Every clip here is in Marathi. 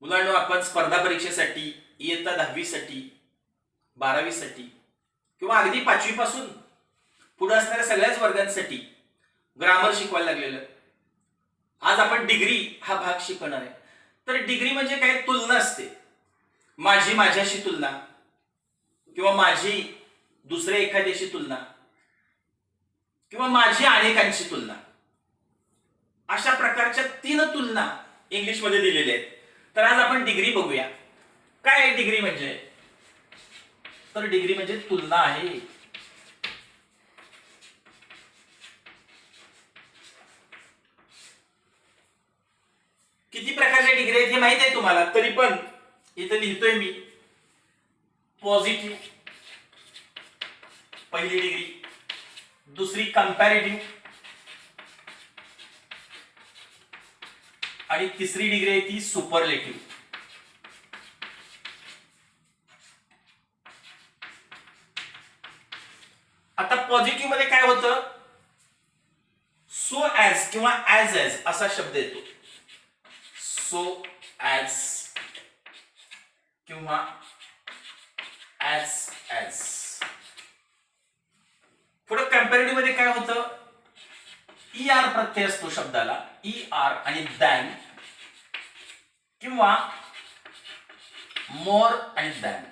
मुलांनो, आपण स्पर्धा परीक्षेसाठी इयत्ता 10वी साठी 12वी साठी किंवा अगदी 5वी पासून पुढे असणाऱ्या सगळ्याच वर्गांसाठी ग्रामर शिकवायला लागलेलं. आज आपण डिग्री हा भाग शिकणार आहे. तर डिग्री म्हणजे काय? तुलना असते. माझी माझ्याशी तुलना किंवा माझी दुसऱ्या एखाद्याशी तुलना किंवा माझी अनेकांशी तुलना, अशा प्रकारच्या 3 तुलना इंग्लिशमध्ये दिलेल्या आहेत. तर आज आपण डिग्री बघूया. काय आहे डिग्री म्हणजे? तर डिग्री म्हणजे तुलना आहे. किती प्रकारच्या डिग्री आहेत हे माहित आहे तुम्हाला, तरी पण इथे लिहितोय मी. पॉझिटिव्ह पहिली डिग्री, दुसरी कंपॅरेटिव्ह आणि तिसरी डिग्री आहे ती सुपरलेटिव्ह. आता पॉझिटिव्ह मध्ये काय होतं? सो ॲज किंवा ॲज ॲज असा शब्द येतो. सो ॲज किंवा ॲज ॲज. पुढे कंपॅरेटिव्ह मध्ये काय होतं? ER प्रत्यय असतो शब्दाला, ER आणि दॅन किंवा मोर आणि दॅन.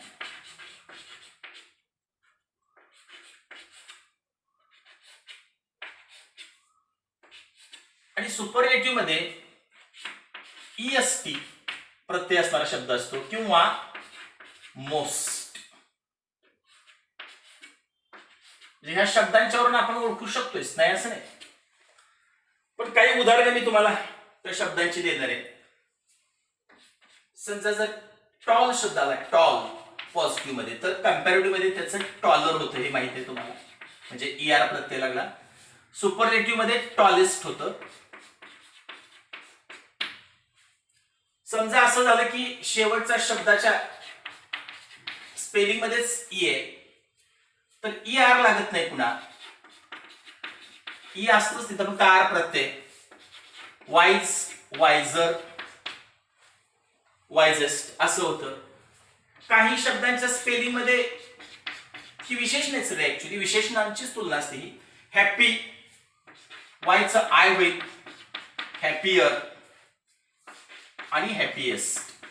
आणि सुपरलेटिव्ह मध्ये EST प्रत्यय असणारा शब्द असतो किंवा मोस्ट. ह्या शब्दांच्यावरून आपण ओळखू शकतोय, नाही असं नाही, पण काही उदाहरणं मी तुम्हाला त्या शब्दांची देणार आहे. समजा जर टॉल शब्द आला, टॉल पॉझिटिव्ह मध्ये, तर कंपॅरेटिव्ह मध्ये त्याचं टॉलर होतं, हे माहिती आहे तुम्हाला, म्हणजे ER प्रत्यय लागला. सुपरलेटिव्ह मध्ये टॉलेस्ट होतं. समजा असं झालं की शेवटच्या शब्दाच्या स्पेलिंग मध्येच ई आहे, तर ER लागत नाही, पुन्हा ई असतोच तिथं, फक्त आर प्रत्यय. वाईज, वायझर, वायझेस्ट असं होतं. काही शब्दांच्या स्पेलिंग मध्ये ही विशेषण आहे, ऍक्च्युली विशेषणांचीच तुलना असते ही. हॅपी, वायचं आय होईल, हॅपियर आणि हॅपीएस्ट.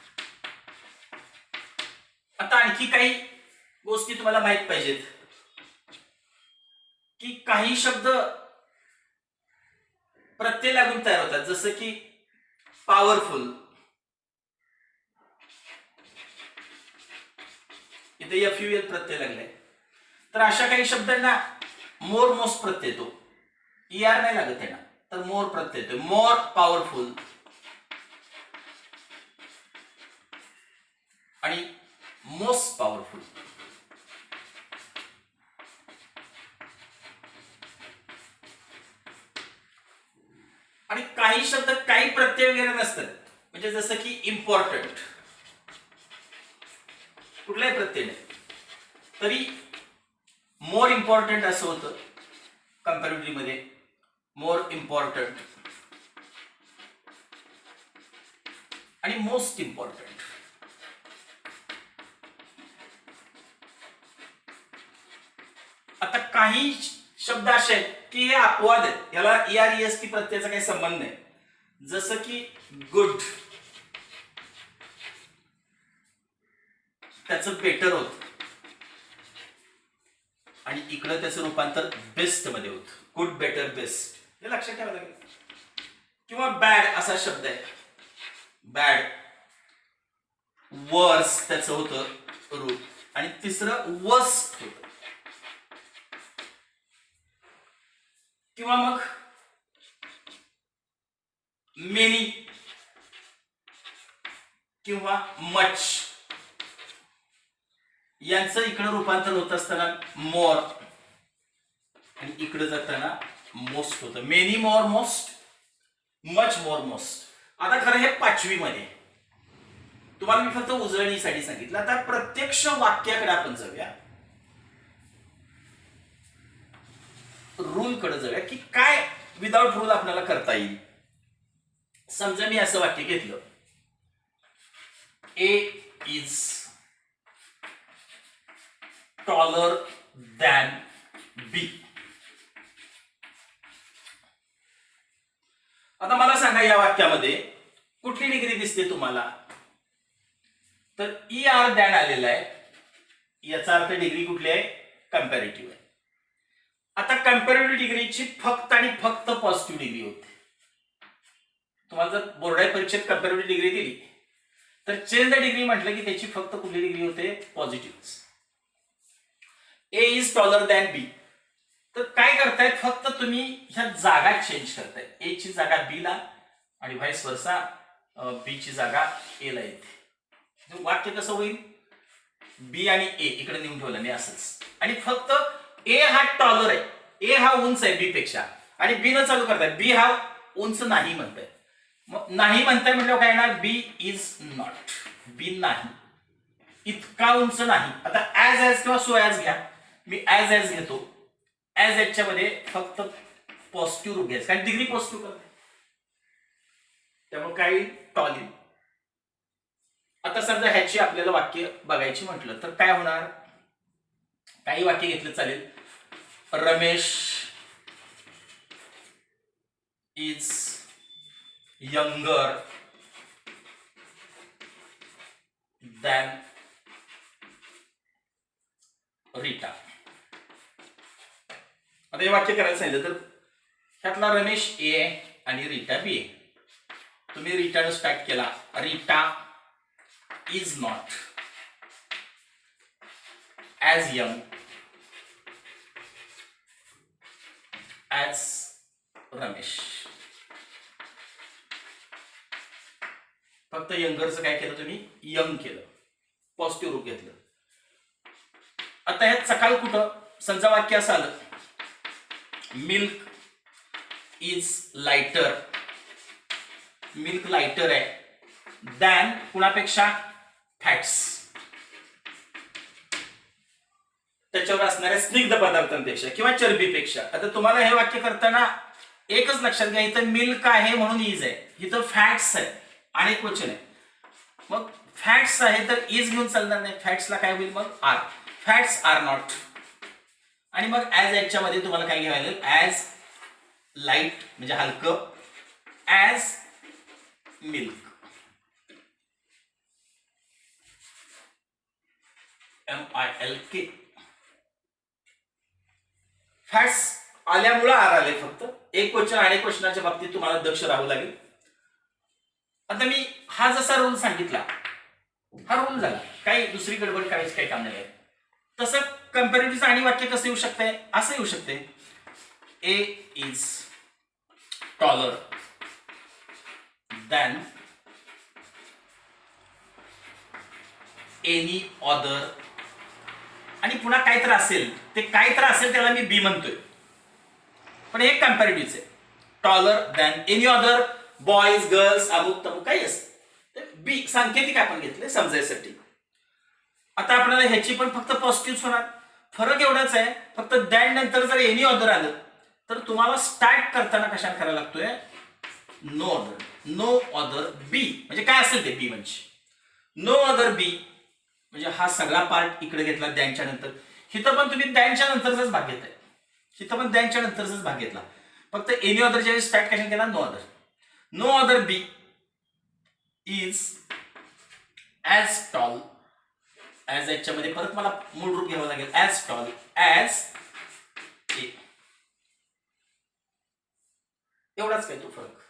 आता आणखी काही गोष्टी तुम्हाला माहित पाहिजेत की काही शब्द प्रत्यय लागून तयार होतात, जसं की पॉवरफुल, इथे FUL प्रत्यय लागलाय. तर अशा काही शब्दांना मोर मोस्ट प्रत्यय येतो, ER नाही लागत त्यांना, तर मोर प्रत्यय येतो. मोर पॉवरफुल आणि मोस्ट पॉवरफुल. आणि काही शब्द काही प्रत्यय वगैरे नसतात, म्हणजे जसं की इम्पॉर्टंट, कुठलाही प्रत्यय नाही, तरी मोर इम्पॉर्टंट असं होतं कंपॅरेटिव्ह मध्ये. मोर इम्पॉर्टंट आणि मोस्ट इम्पॉर्टंट. आता काही शब्द असे आहेत की हे अपवाद आहेत, याला ER EST प्रत्ययाचा काही संबंध नाही, जसं की गुड, त्याचं बेटर होत आणि इकडं त्याचं रूपांतर बेस्ट मध्ये होत. गुड, बेटर, बेस्ट, हे लक्षात ठेवावं लागेल. किंवा बॅड असा शब्द आहे, बॅड. वर्स त्याचं होतं रूप आणि तिसरं वर्स्ट होत. किंवा मग मेनी किंवा मच, यांचं इकडं रूपांतर होत असताना मोर आणि इकडे जाताना मोस्ट होतं. मेनी, मोर, मोस्ट, मच, मोर, मोस्ट. आता खरं हे 5वी मध्ये, तुम्हाला मी फक्त उजळणीसाठी सांगितलं. आता प्रत्यक्ष वाक्याकडे आपण जाऊया, रूल कडे जाऊया की काय विदाउट रूल आपल्याला करता येईल. समजा मी असं वाक्य घेतलं, A is taller than B. आता मला सांगा या वाक्यामध्ये कुठली डिग्री दिसते तुम्हाला? तर ER दॅन आलेला आहे, याचा अर्थ डिग्री कुठली आहे? कंपॅरेटिव्ह आहे. आता कंपॅरेटिव्ह डिग्रीची फक्त आणि फक्त पॉझिटिव्ह डिग्री होते. तुम्हाला जर बोर्डाच्या परीक्षेत कंपॅरेटिव्ह डिग्री दिली तर चेंज द डिग्री म्हटलं की त्याची फक्त कुठली डिग्री होते? Positive. A is taller than B. तर काय करतायत? फक्त तुम्ही ह्या जागा चेंज करताय. ए ची जागा बी ला आणि व्हाईस वर्सा बी ची जागा ए ला येते. वाक्य कसं होईल? बी आणि ए इकडे नेऊन ठेवलं मी असंच, आणि फक्त ए हा टॉलर आहे, ए हा उंच आहे बी पेक्षा, आणि बी न चालू करताय बी हा उंच नाही म्हणताय. मग नाही म्हणताय म्हटलं काय येणार? बी इज नॉट. बी नाही, इतका उंच नाही. आता ऍज ऍज किंवा सो ऍज घ्या. मी ऍज ऍज घेतो. ऍज ऍजच्या मध्ये फक्त पॉझिटिव्ह रूप घ्यायचं, कारण डिग्री पॉझिटिव्ह करते, त्यामुळे काय? टॉल येईल. आता समजा ह्याची आपल्याला वाक्य बघायची म्हटलं तर काय होणार? काही वाक्य घेतलं चालेल. Ramesh is younger than Rita. आता हे वाक्य करायला सांगितलं तर ह्यातला रमेश ए आहे आणि रीटा बी आहे. तुम्ही रीटानं स्टार्ट केला. Rita is not as young as Ramesh. फक्त यंगरचं काय केलं तुम्ही? यंग केलं, पॉझिटिव्ह रूप घेतलं. आता ह्यात सकाळ कुठं? समजा वाक्य असं आलं, milk is lighter. Milk lighter आहे दॅन कुणापेक्षा? फॅट्स. त्याच्यावर असणाऱ्या स्निग्ध पदार्थांपेक्षा किंवा चरबीपेक्षा. आता तुम्हाला हे वाक्य करताना एकच लक्षात घ्या, इथं मिल्क आहे म्हणून इज आहे, इथं फॅट्स आहे आणि क्वचन आहे. मग फॅट्स आहे तर इज घेऊन चालणार नाही, फॅट्सला काय होईल मग? आर. Fats are not. आणि मग ऍज याच्या मध्ये तुम्हाला काय घ्यावं लागेल? ऍज लाईट म्हणजे हलकं, ऍज मिल्क. MILK. फॅट्स आल्यामुळे आर आले. फक्त एक क्वेश्चन अनेक क्वेश्चनाच्या बाबतीत तुम्हाला दक्ष राहावं लागेल. आता मी हा जसा रूल सांगितला हा रूल झाला, काही दुसरी गडबड करायची काही काम नाही. तसं कंपॅरेटिव्ह आणि वाक्य कसं येऊ शकते? असं येऊ शकते, A is taller than any other. आणि पुन्हा काय तर असेल, ते काय तर असेल त्याला मी बी म्हणतोय, पण हे कंपॅरेटिव्ह आहे. Taller than any other boys, girls, अमुक तमुक काही असते. बी सांकेतिक आपण घेतले समजायसाठी. आता आपल्याला ह्याची पण फक्त पॉझिटिव्ह होणार. फरक एवढाच आहे, फक्त दॅन नंतर जर एनी अदर आलं तर तुम्हाला स्टार्ट करताना कशाने करायला लागतोय? No other. No other be म्हणजे काय असेल ते बी म्हणजे नो अदर बी म्हणजे हा सगळा पार्ट इकडे घेतला दॅनच्या नंतर. इथं पण तुम्ही दॅनच्या नंतरचाच भाग घेताय, इथं पण दॅनच्या नंतरचाच भाग घेतला. फक्त एनी अदर ज्यावेळी स्टार्ट कशाने केला? No other. No other be is as tall. As याच्यामध्ये परत मला मूळ रूप घ्यावं लागेल. As tall as a. एवढाच काय तो फरक.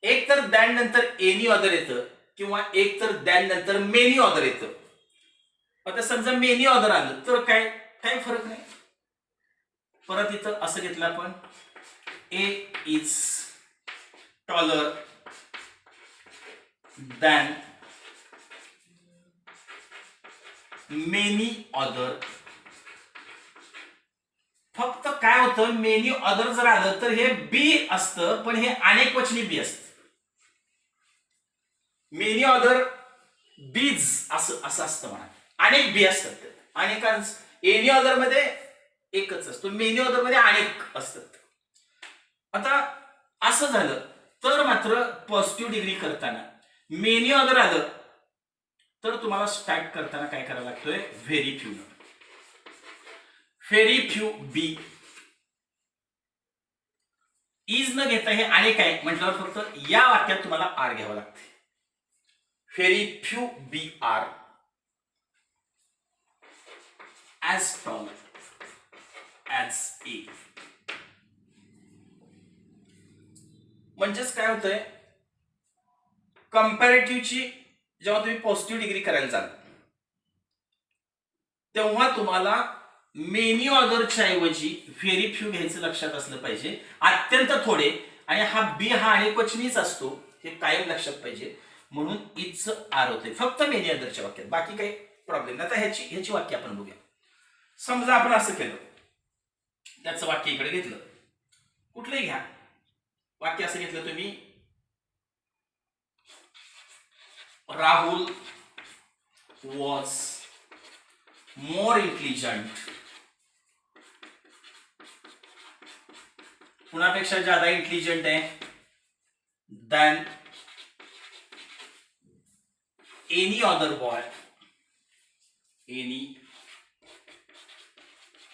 एक तर दॅन नंतर एनी अदर येतं किंवा एक तर दॅन नंतर मेनी अदर येतं. आता समजा मेनी अदर आलं तर काय काही फरक नाही. परत इथं असं घेतलं आपण, A is taller than many other. फक्त काय होतं, मेनी अदर जर आलं तर हे बी असतं, पण हे अनेक वचनी बी असतं. मेनी अदर बीज असं असतं म्हणा, अनेक बी असतात. अनेकांच एनी अदर मध्ये एकच असतो, मेनी अदर मध्ये अनेक असतात. आता असं झालं तर मात्र पॉझिटिव्ह डिग्री करताना मेनी अदर आलं तर तुम्हाला स्टार्ट करताना काय करायला लागतोय, very few. Very few be. Is न घेता हे आणि काय म्हटल्यावर फक्त या वाक्यात तुम्हाला आर घ्यावं लागते. व्हेरी फ्यू बी आर ॲज टॉल ॲज ए. म्हणजेच काय होतंय, कंपॅरेटिव्हची जेव्हा तुम्ही पॉझिटिव्ह डिग्री करायला जाल तेव्हा तुम्हाला मेनी ऑदरच्या ऐवजी व्हेरी फ्यू घ्यायचं लक्षात असलं पाहिजे, अत्यंत थोडे. आणि हा बी हा अनेकवचनीच असतो हे कायम लक्षात पाहिजे. म्हणून इज आर होते फक्त मेनी ऑदरच्या वाक्यात, बाकी काही प्रॉब्लेम नाही. आता ह्याची वाक्य आपण बघूया. समजा आपण असं केलं, त्याचं वाक्य इकडे घेतलं, कुठलंही घ्या वाक्य, असं घेतलं तुम्ही, राहुल वॉज मोर इंटेलिजंट, कुणापेक्षा ज्यादा इंटेलिजंट आहे, than any other boy, any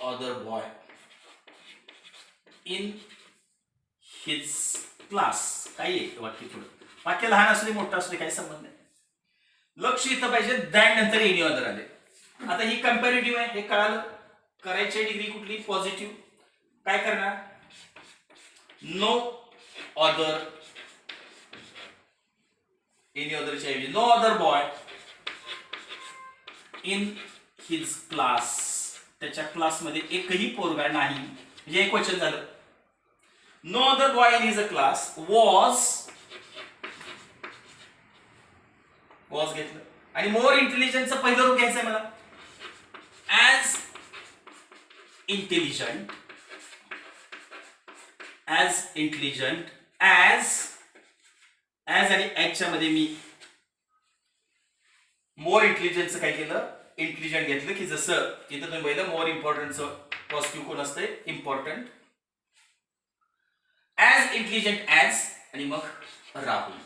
other boy in his class. काही आहे वाक्य पुढे, वाक्य लहान असले मोठं असले काही संबंध नाही. लक्ष इथं पाहिजे, दॅन नंतर एनी अदर आले. आता ही कंपॅरेटिव्ह आहे हे कळालं. करायची डिग्री कुठली, पॉझिटिव्ह. काय करणार, नो अदर, एनी अदरच्या ऐवजी no other boy in his class, त्याच्या क्लासमध्ये एकही पोरगा नाही, म्हणजे एक वचन झालं. No other boy in his class was घेतलं. आणि मोर इंटेलिजंटचं पहिलं रूप घ्यायचंय मला, as intelligent, as intelligent, as आणि ॲजच्या मध्ये मी मोर इंटेलिजंटचं काय केलं, इंटेलिजंट घेतलं. की जसं इथं तुम्ही पाहिलं मोर इम्पॉर्टंटचं पॉझिटिव्ह कोण असते, इम्पॉर्टंट. ॲज इंटेलिजंट ॲज आणि मग राहुल.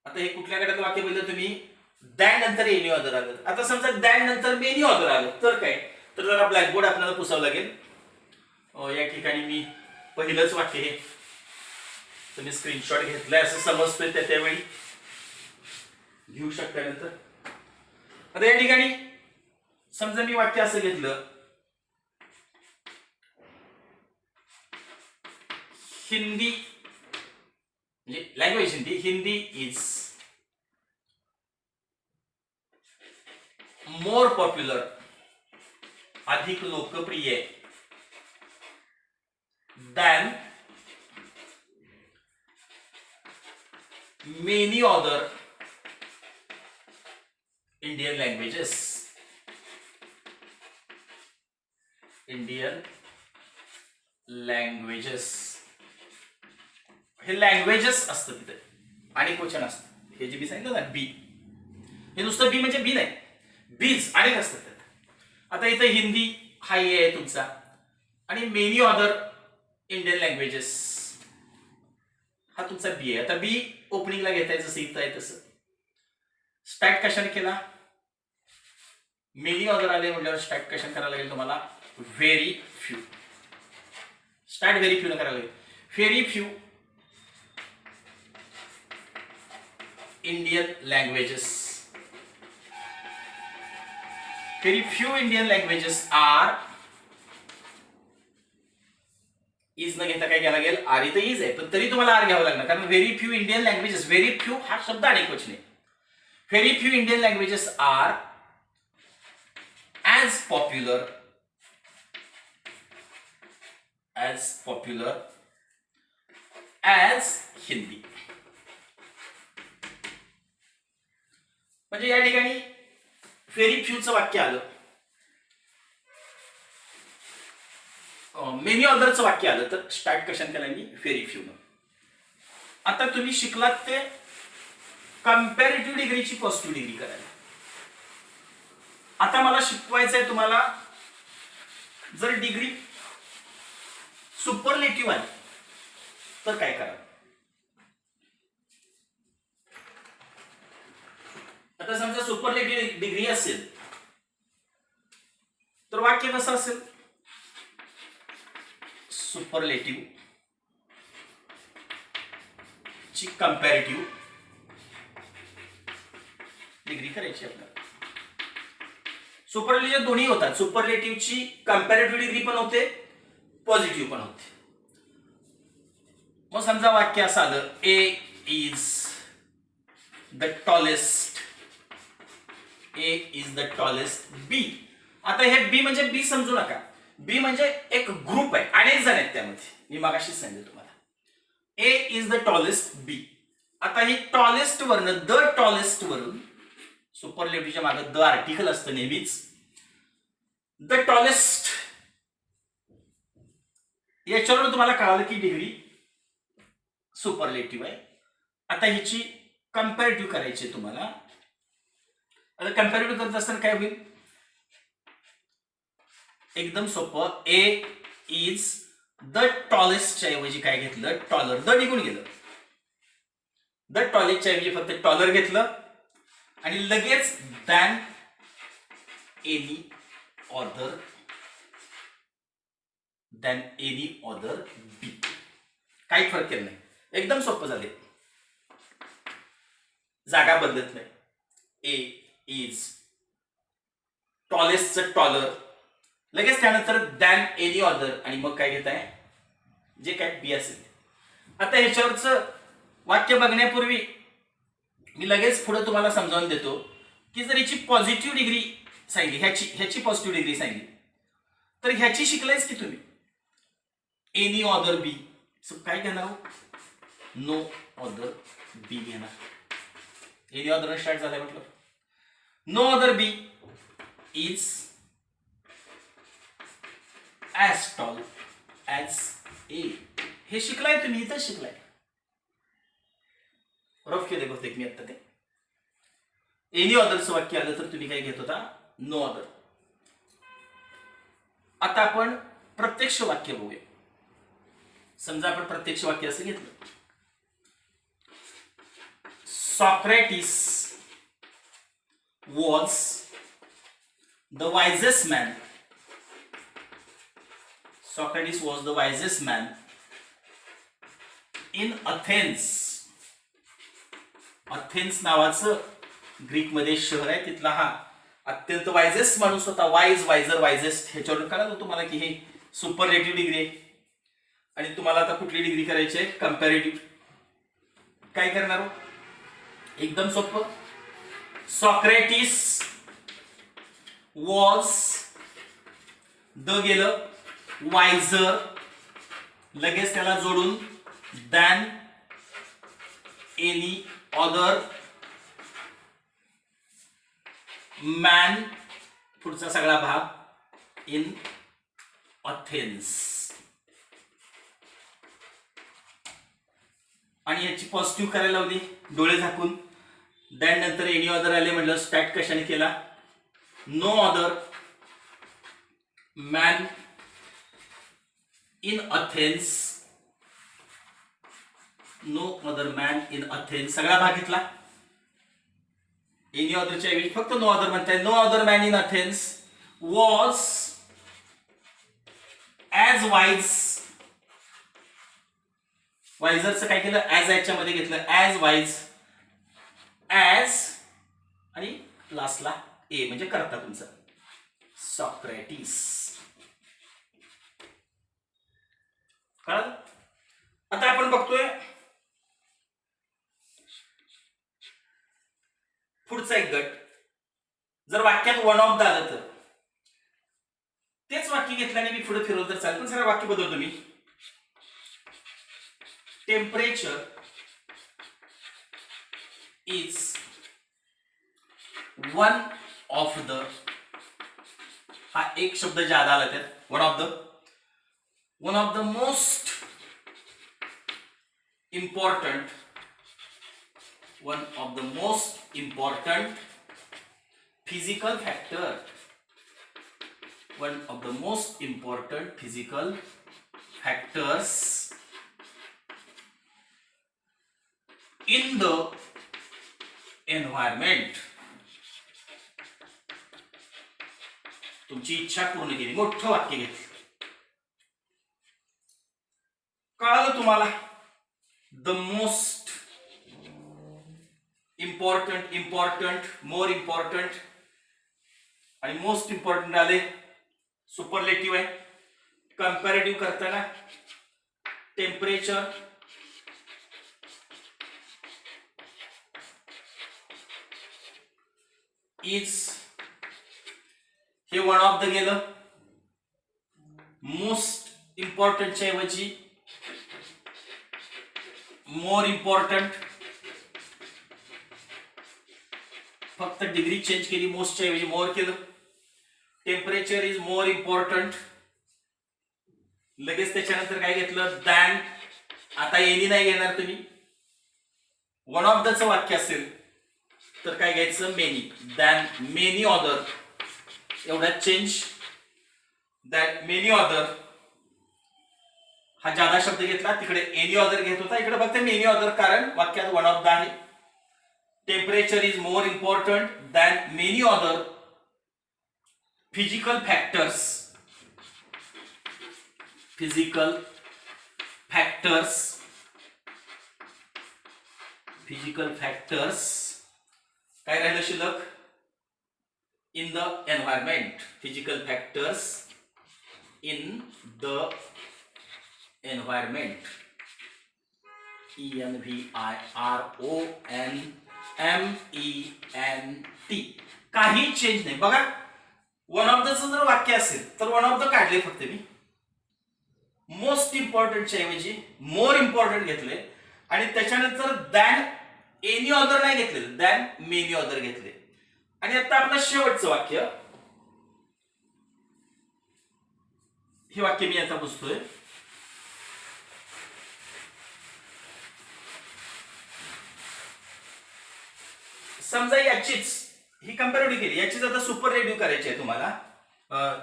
आता हे कुठल्या गटात वाक्य पाहिलं तुम्ही, दॅन नंतर एनी ऑदर आलं. आता समजा दॅन नंतर मेनी ऑदर आलं तर काय, तर जरा ब्लॅकबोर्ड आपल्याला पुसावं लागेल. या ठिकाणी मी पहिलंच वाक्य हे तुम्ही स्क्रीनशॉट घेतलाय असं समजतोय, त्यावेळी घेऊ शकता नंतर. आता या ठिकाणी समजा मी वाक्य असं घेतलं, हिंदी म्हणजे language Hindi is more popular, अधिक लोकप्रिय, than many other Indian languages. Indian languages हे लँग्वेजेस असतं तिथे आणि क्वेश्चन असतं. हे जे बी सांगितलं ना बी, हे नुसतं बी म्हणजे बी नाही, बीज अनेक असतात त्यात. आता इथं हिंदी हा ए आहे तुमचा आणि मेनी अदर इंडियन लँग्वेजेस हा तुमचा बी आहे. आता बी ओपनिंगला घेताय जसं इथं आहे तसं. स्टार्ट कशाने केला, मेनी अदर आले म्हटल्यावर स्टार्ट कशाने करायला लागेल तुम्हाला, very few. Start very few न करायला लागेल. Very few Indian languages, very few Indian languages are, is न घेता काय घ्यायला लागेल, आर. इथं इज आहे पण तरी तुम्हाला आर घ्यावं लागणार, कारण very few Indian languages, very few हा शब्द अनेक वचने. Very few Indian languages are as popular as Hindi. म्हणजे या ठिकाणी व्हेरी फ्यूचं वाक्य आलं, मेनी अदरचं वाक्य आलं, तर स्टार्ट कशाने केलं मी, व्हेरी फ्यू न. आता तुम्ही शिकलात ते कंपॅरेटिव्ह डिग्रीची पॉझिटिव्ह डिग्री करायला. आता मला शिकवायचं आहे तुम्हाला, जर डिग्री सुपरलेटिव्ह आली तर काय करा. आता समजा सुपरलेटिव्ह डिग्री असेल तर वाक्य कसं असेल? सुपरलेटिव्ह ची कंपॅरेटिव्ह डिग्री करायची आपल्याला. सुपरलेटिव्ह दोन्ही होतात. सुपरलेटिव्हची कंपॅरेटिव्ह डिग्री पण होते, पॉझिटिव्ह पण होते. मग समजा वाक्य असं आलं, A is the tallest, A is the tallest B. आता हे बी म्हणजे बी समजू नका, बी म्हणजे एक ग्रुप आहे, अनेक जण आहेत त्यामध्ये. मी मागाशीच सांगितलं तुम्हाला, ए इज द टॉलेस्ट बी. आता ही टॉलेस्ट वरनं, द टॉलेस्ट वरून, सुपरलेटिव्हच्या मागे द आर्टिकल असतं नेहमीच. द टॉलेस्ट याच्यावरून तुम्हाला कळालं की डिग्री सुपरलेटिव्ह आहे. आता हिची कंपॅरेटिव्ह करायची तुम्हाला. आता कंपॅरेटिव्ह करत असताना काय होईल? एकदम सोपं. ए इज द टॉलेस्टच्या ऐवजी काय घेतलं? टॉलर. द निघून गेलं. द टॉलेस्टच्या ऐवजी फक्त टॉलर घेतलं आणि लगेच than any other, than any other B. काही फरक केला नाही, एकदम सोपं झाले. जागा बदलत नाही. ए इज टॉलेस्टचं टॉलर, लगेच त्यानंतर दॅन एनी ऑदर, आणि मग काय घेत आहे? जे काय बी असेल. आता ह्याच्यावरचं वाक्य बघण्यापूर्वी मी लगेच पुढे तुम्हाला समजावून देतो की जर याची पॉझिटिव्ह डिग्री सांगितली, ह्याची पॉझिटिव्ह डिग्री सांगितली, तर ह्याची शिकलायच की तुम्ही. एनी ऑदर बी काय घेणार? नो ऑदर बी घेणार. एनी ऑदर स्टार्ट झालाय म्हटलं. No other B is as tall as A. हे शिकलाय तुम्ही, इथं शिकलाय. रफ केले बहुतेक मी आता ते. एनी ऑदरचं वाक्य आलं तर तुम्ही काय घेत होता? No other. आता आपण प्रत्यक्ष वाक्य बघूया. समजा आपण प्रत्यक्ष वाक्य असं घेतलं, Socrates was the wisest man. Socrates was the wisest man in Athens. Athens नावाचं ग्रीकमध्ये शहर आहे, तिथला हा अत्यंत वायजेस्ट माणूस होता. वाईज, वायझर, वायजेस्ट. ह्याच्यावरून कळलं तुम्हाला की हे सुपरलेटिव्ह डिग्री आहे. आणि तुम्हाला आता कुठली डिग्री करायची आहे? कंपॅरेटिव्ह. काय करणार? एकदम सोपं. सॉक्रेटिस वॉज, द गेलं, वायझर, लगेच त्याला जोडून दॅन एनी ऑदर मॅन, पुढचा सगळा भाग इन अथेन्स. आणि याची पॉझिटिव्ह करायला लावली डोळे झाकून. दॅन नंतर एनी ऑदर आले, म्हटलं स्टार्ट कशाने केला? No other man in Athens, no other man in Athens. सगळा भाग घेतला. एनी ऑदरच्या ऐवजी फक्त नो ऑदर म्हणताय. No other man in Athens was as wise. वायझरचं काय केलं? ॲज याच्यामध्ये घेतलं. ॲज वाईज, ॲज आणि लास्टला ए म्हणजे करता तुमचा. सॉक्रेटिस. कळलं? आता आपण बघतोय पुढचा एक गट. जर वाक्यात वन ऑफ द आलं तर तेच वाक्य घेतल्याने मी पुढे फिरवलं तर चालेल, पण सगळं वाक्य बदलतो मी. Temperature is one of the, हा एक शब्द ज्यादा आला त्यात. One of the most important, one of the most important physical factor, one of the most important physical factors in the environment. तुमची इच्छा पूर्ण केली, मोठं वाक्य घेतलं. कळालं तुम्हाला? The most important, important, more important आणि मोस्ट इम्पॉर्टंट आले. सुपरलेटिव्ह आहे. कंपॅरेटिव्ह करताना टेम्परेचर, इज हे वन ऑफ द गेलं. मोस्ट इम्पॉर्टंटच्या ऐवजी मोर इम्पॉर्टंट, फक्त डिग्री चेंज केली, मोस्टच्या ऐवजी मोर केलं. Temperature is more important. लगेच त्याच्यानंतर काय घेतलं? दॅन. आता एनी नाही घेणार तुम्ही. वन ऑफ दचं वाक्य असेल तर काय घ्यायचं? मेनी. Than many other. एवढा चेंज. दॅन मेनी ऑदर हा जादा शब्द घेतला, तिकडे एनी ऑदर घेत होता, इकडे फक्त मेनी ऑदर, कारण वाक्यात वन ऑफ द आहे. Temperature is more important than many other physical factors. Physical factors, physical factors. काय राहिलं शिल्लक? In the environment. Physical factors in the environment. ENVIRONMENT. काही चेंज नाही. बघा, वन ऑफ दचं जर वाक्य असेल तर वन ऑफ द काढले फक्त मी. मोस्ट इम्पॉर्टंटच्या ऐवजी मोर इम्पॉर्टंट घेतले आणि त्याच्यानंतर दॅन एनी ऑदर नाही घेतलेलं, दॅन मेनी ऑदर घेतले. आणि आता आपलं शेवटचं वाक्य, हे वाक्य मी आता पुसतोय. समजा याचीच ही कंपॅरेटिव्ह केली, याचीच आता सुपरलेटिव्ह करायची आहे तुम्हाला,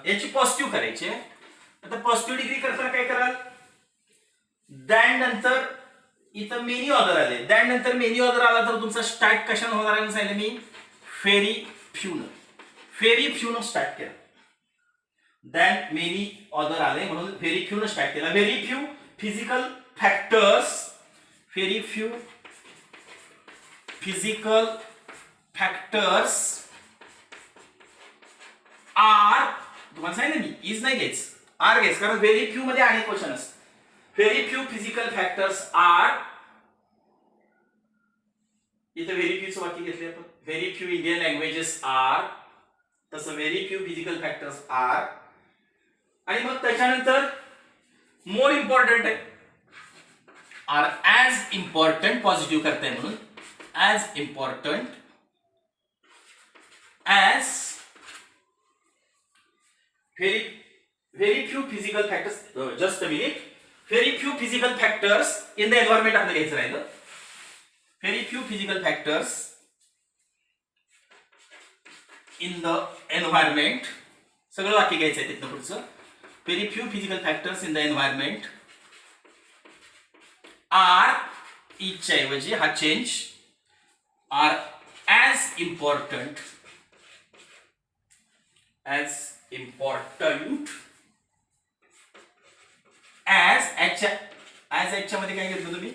याची पॉझिटिव्ह करायची आहे. आता पॉझिटिव्ह डिग्री करताना काय कराल? दॅन नंतर इथं मेनी ऑर्डर आले, दॅन नंतर मेनी ऑर्डर आला तर तुमचा स्टार्ट कशाने होणार आहे सांगितलं मी? Very few. Very few start केला. दॅन मेनी ऑर्डर आले म्हणून व्हेरी फ्यून स्टार्ट केला. Very few physical factors. Very few physical factors are. तुम्हाला सांगितलं मी इज नाही घ्यायचं, आर घ्यायचं, कारण व्हेरी फ्यू मध्ये अनेक क्वेश्चन असतात. Very few physical factors are. इथे व्हेरी फ्यूचं वाक्य घेतले आपण. Very few Indian languages are. तसं very few physical factors are. आणि मग त्याच्यानंतर मोर इम्पॉर्टंट आहे, आर ॲज इम्पॉर्टंट. पॉझिटिव्ह करताय म्हणून as important as very few physical factors. Just a minute. Very few physical factors in the environment आपल्याला घ्यायचं राहिलं. Very few physical factors in the environment. सगळं वाक्य घ्यायचं आहे तिथनं पुढचं. Very few physical factors in the environment are. इजच्या ऐवजी हा change, are as important. As important as. ॲजच्या मध्ये काय घेतलं तुम्ही?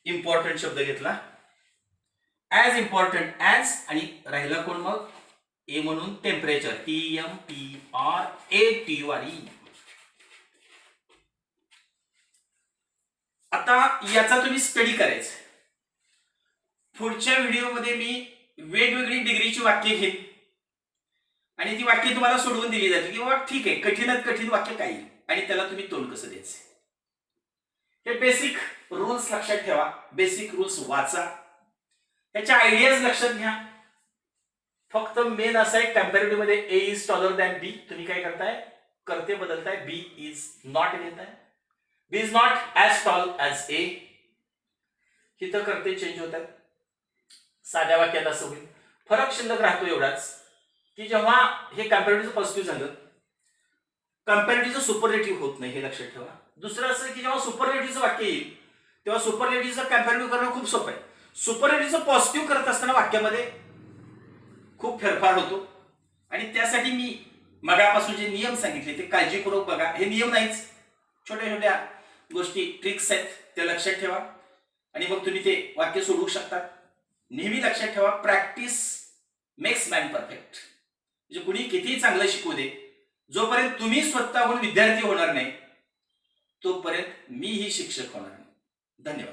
इम्पॉर्टंट शब्द घेतला. As important as. आणि राहिला कोण मग? ए म्हणून टेम्परेचर. TMPRATURE. आता याचा तुम्ही स्टडी करायचा. पुढच्या व्हिडिओमध्ये मी वेगवेगळी डिग्रीची वाक्य घेईन आणि ती वाक्य तुम्हाला सोडवून दिली जातील की बाबा ठीक आहे, कठीणात कठीण वाक्य काय आणि त्याला तुम्ही तोंड कसं द्यायचं. हे बेसिक रूल्स लक्षात ठेवा. बेसिक रूल्स वाचा, त्याच्या आयडियाज लक्षात घ्या. फक्त मेन असं आहे कंपॅरेटिव्ह मध्ये A is taller than B. तुम्ही काय करताय? करते बदलताय. बी इज नॉट घेताय. B is not as tall as A. इथं करते चेंज होतात. साध्या वाक्यात असं होईल. फरक शिल्लक राहतो एवढाच की जेव्हा हे कंपॅरेटिव्ह पॉझिटिव्ह झालं, कंपॅरेटिव्ह सुपरलेटिव्ह होत नाही, हे लक्षात ठेवा. दुसरं असं की जेव्हा सुपरलेटिव्हचं वाक्य येईल तेव्हा सुपरलेटिव्हचं कंपॅरेटिव्ह करणं खूप सोपं आहे. सुपरलेटिव्हचं पॉझिटिव्ह करत असताना वाक्यामध्ये खूप फेरफार होतो आणि त्यासाठी मी मगापासून जे नियम सांगितले ते काळजीपूर्वक बघा. हे नियम नाहीच, छोट्या छोट्या गोष्टी, ट्रिक्स आहेत, त्या लक्षात ठेवा आणि मग तुम्ही ते वाक्य सोडवू शकता. नेहमी लक्षात ठेवा, प्रॅक्टिस मेक्स मॅन परफेक्ट. म्हणजे कुणी कितीही चांगलं शिकू दे, जोपर्यंत तुम्ही स्वतःहून विद्यार्थी होणार नाही तोपर्यंत मीही शिक्षक होणार नाही. धन्यवाद.